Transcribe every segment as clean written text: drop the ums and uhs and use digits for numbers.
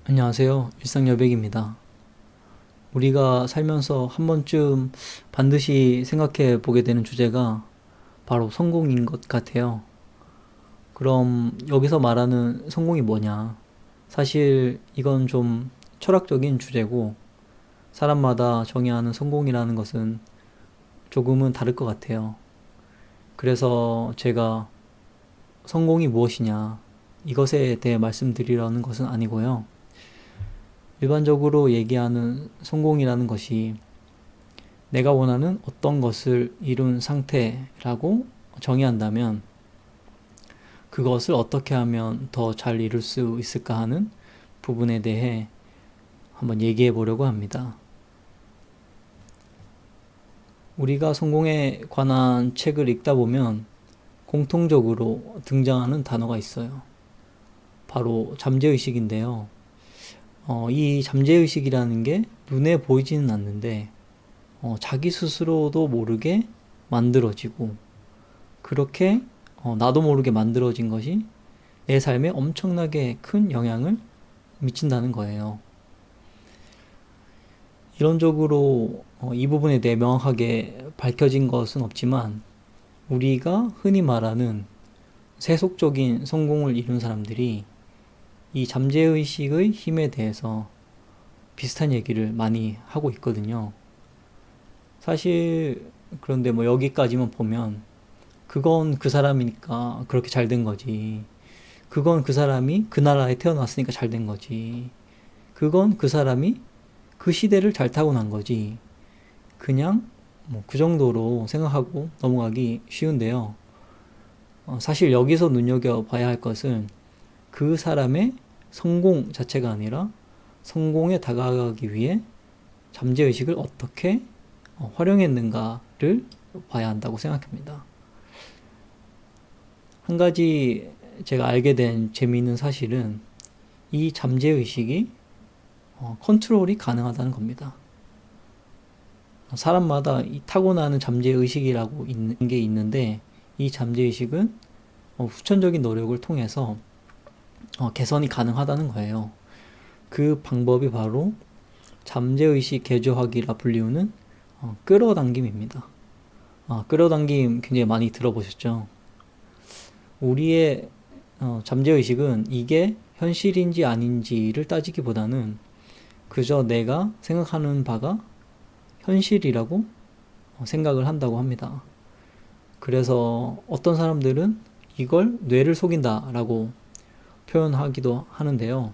안녕하세요. 일상여백입니다. 우리가 살면서 한 번쯤 반드시 생각해 보게 되는 주제가 바로 성공인 것 같아요. 그럼 여기서 말하는 성공이 뭐냐? 사실 이건 좀 철학적인 주제고 사람마다 정의하는 성공이라는 것은 조금은 다를 것 같아요. 그래서 제가 성공이 무엇이냐 이것에 대해 말씀드리려는 것은 아니고요. 일반적으로 얘기하는 성공이라는 것이 내가 원하는 어떤 것을 이룬 상태라고 정의한다면 그것을 어떻게 하면 더 잘 이룰 수 있을까 하는 부분에 대해 한번 얘기해 보려고 합니다. 우리가 성공에 관한 책을 읽다 보면 공통적으로 등장하는 단어가 있어요. 바로 잠재의식인데요. 이 잠재의식이라는 게 눈에 보이지는 않는데 자기 스스로도 모르게 만들어지고 그렇게 나도 모르게 만들어진 것이 내 삶에 엄청나게 큰 영향을 미친다는 거예요. 이론적으로 이 부분에 대해 명확하게 밝혀진 것은 없지만 우리가 흔히 말하는 세속적인 성공을 이룬 사람들이 이 잠재의식의 힘에 대해서 비슷한 얘기를 많이 하고 있거든요. 사실 그런데 뭐 여기까지만 보면 그건 그 사람이니까 그렇게 잘 된 거지. 그건 그 사람이 그 나라에 태어났으니까 잘 된 거지. 그건 그 사람이 그 시대를 잘 타고난 거지. 그냥 뭐 그 정도로 생각하고 넘어가기 쉬운데요. 사실 여기서 눈여겨봐야 할 것은 그 사람의 성공 자체가 아니라 성공에 다가가기 위해 잠재의식을 어떻게 활용했는가를 봐야 한다고 생각합니다. 한 가지 제가 알게 된 재미있는 사실은 이 잠재의식이 컨트롤이 가능하다는 겁니다. 사람마다 이 타고나는 잠재의식이라고 있는 게 있는데 이 잠재의식은 후천적인 노력을 통해서 개선이 가능하다는 거예요. 그 방법이 바로 잠재의식 개조하기라 불리우는 끌어당김입니다. 끌어당김 굉장히 많이 들어보셨죠? 우리의 잠재의식은 이게 현실인지 아닌지를 따지기보다는 그저 내가 생각하는 바가 현실이라고 생각을 한다고 합니다. 그래서 어떤 사람들은 이걸 뇌를 속인다라고 표현하기도 하는데요.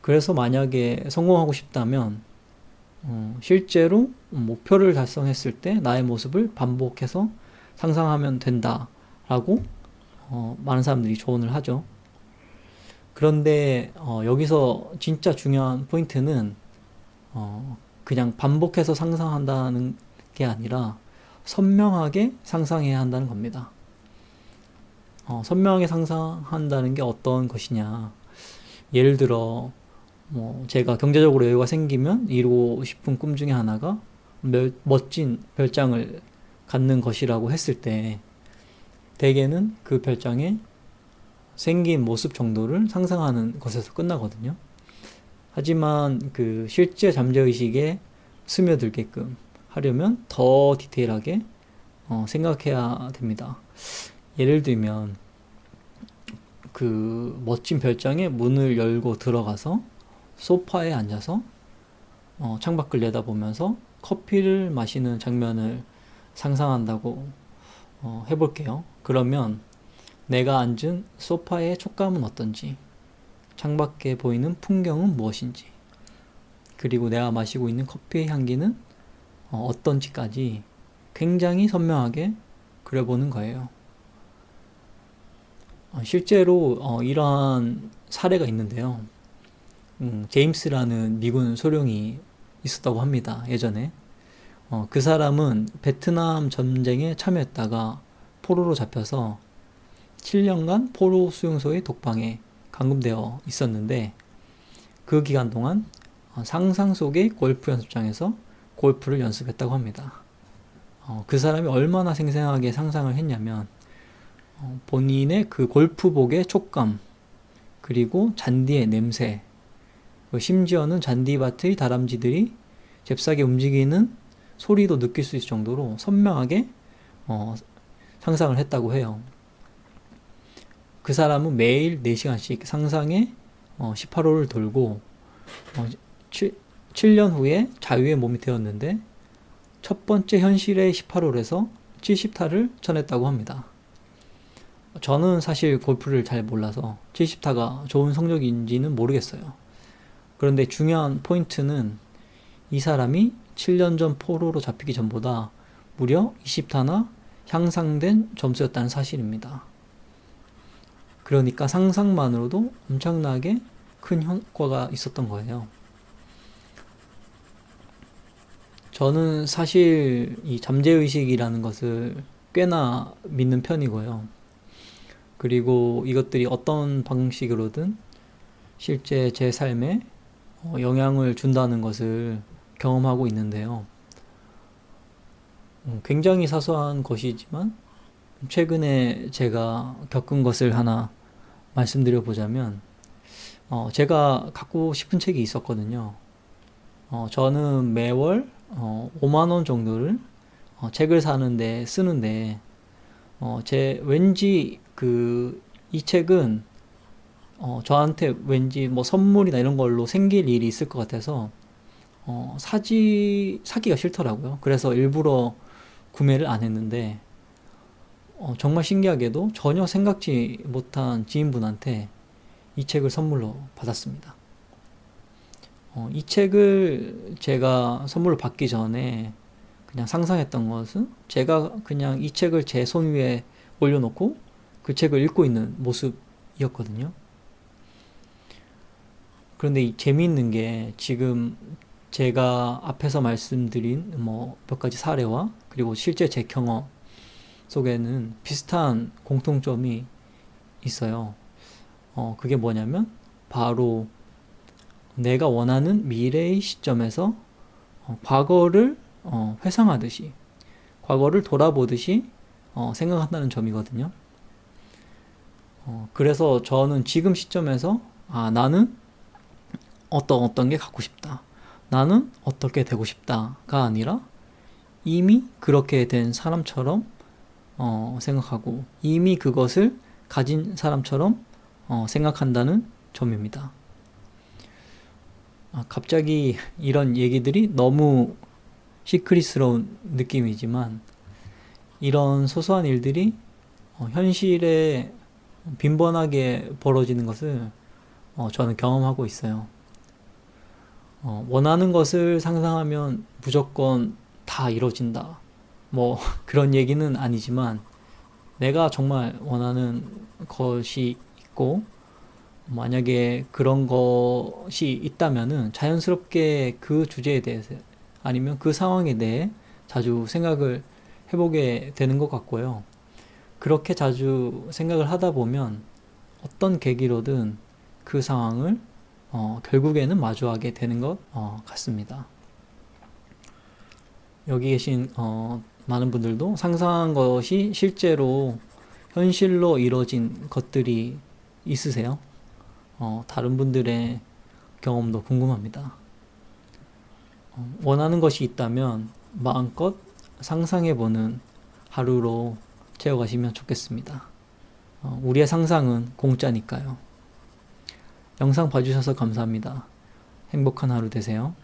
그래서 만약에 성공하고 싶다면 실제로 목표를 달성했을 때 나의 모습을 반복해서 상상하면 된다라고 많은 사람들이 조언을 하죠. 그런데 여기서 진짜 중요한 포인트는 그냥 반복해서 상상한다는 게 아니라 선명하게 상상해야 한다는 겁니다. 선명하게 상상한다는 게 어떤 것이냐. 예를 들어 제가 경제적으로 여유가 생기면 이루고 싶은 꿈 중에 하나가 멋진 별장을 갖는 것이라고 했을 때 대개는 그 별장의 생긴 모습 정도를 상상하는 것에서 끝나거든요. 하지만 그 실제 잠재의식에 스며들게끔 하려면 더 디테일하게 생각해야 됩니다. 예를 들면 그 멋진 별장의 문을 열고 들어가서 소파에 앉아서 창밖을 내다보면서 커피를 마시는 장면을 상상한다고 해볼게요. 그러면 내가 앉은 소파의 촉감은 어떤지, 창밖에 보이는 풍경은 무엇인지, 그리고 내가 마시고 있는 커피의 향기는 어떤지까지 굉장히 선명하게 그려보는 거예요. 실제로 이러한 사례가 있는데요. 제임스라는 미군 소령이 있었다고 합니다. 예전에. 그 사람은 베트남 전쟁에 참여했다가 포로로 잡혀서 7년간 포로 수용소의 독방에 감금되어 있었는데 그 기간 동안 상상 속의 골프 연습장에서 골프를 연습했다고 합니다. 그 사람이 얼마나 생생하게 상상을 했냐면 본인의 그 골프복의 촉감, 그리고 잔디의 냄새, 심지어는 잔디밭의 다람쥐들이 잽싸게 움직이는 소리도 느낄 수 있을 정도로 선명하게 상상을 했다고 해요. 그 사람은 매일 4시간씩 상상에 18호를 돌고 7년 후에 자유의 몸이 되었는데 첫 번째 현실의 18홀에서 70타를 쳐냈다고 합니다. 저는 사실 골프를 잘 몰라서 70타가 좋은 성적인지는 모르겠어요. 그런데 중요한 포인트는 이 사람이 7년 전 포로로 잡히기 전보다 무려 20타나 향상된 점수였다는 사실입니다. 그러니까 상상만으로도 엄청나게 큰 효과가 있었던 거예요. 저는 사실 이 잠재의식이라는 것을 꽤나 믿는 편이고요. 그리고 이것들이 어떤 방식으로든 실제 제 삶에 영향을 준다는 것을 경험하고 있는데요. 굉장히 사소한 것이지만 최근에 제가 겪은 것을 하나 말씀드려 보자면 제가 갖고 싶은 책이 있었거든요. 저는 매월 5만 원 정도를 책을 사는데 쓰는데 왠지 이 책은 저한테 왠지 뭐 선물이나 이런 걸로 생길 일이 있을 것 같아서 사기가 싫더라고요. 그래서 일부러 구매를 안 했는데 정말 신기하게도 전혀 생각지 못한 지인분한테 이 책을 선물로 받았습니다. 이 책을 제가 선물로 받기 전에 그냥 상상했던 것은 제가 그냥 이 책을 제 손 위에 올려놓고 그 책을 읽고 있는 모습이었거든요. 그런데 재미있는 게 지금 제가 앞에서 말씀드린 몇 가지 사례와 그리고 실제 제 경험 속에는 비슷한 공통점이 있어요. 그게 뭐냐면 바로 내가 원하는 미래의 시점에서 과거를 회상하듯이, 과거를 돌아보듯이 생각한다는 점이거든요. 그래서 저는 지금 시점에서 나는 어떤 게 갖고 싶다, 나는 어떻게 되고 싶다가 아니라 이미 그렇게 된 사람처럼 생각하고 이미 그것을 가진 사람처럼 생각한다는 점입니다. 갑자기 이런 얘기들이 너무 시크릿스러운 느낌이지만 이런 소소한 일들이 현실에 빈번하게 벌어지는 것을 저는 경험하고 있어요. 원하는 것을 상상하면 무조건 다 이루어진다, 뭐 그런 얘기는 아니지만 내가 정말 원하는 것이 있고 만약에 그런 것이 있다면은 자연스럽게 그 주제에 대해서 아니면 그 상황에 대해 자주 생각을 해보게 되는 것 같고요. 그렇게 자주 생각을 하다 보면 어떤 계기로든 그 상황을 결국에는 마주하게 되는 것 같습니다. 여기 계신 많은 분들도 상상한 것이 실제로 현실로 이루어진 것들이 있으세요? 다른 분들의 경험도 궁금합니다. 원하는 것이 있다면 마음껏 상상해보는 하루로 채워가시면 좋겠습니다. 우리의 상상은 공짜니까요. 영상 봐주셔서 감사합니다. 행복한 하루 되세요.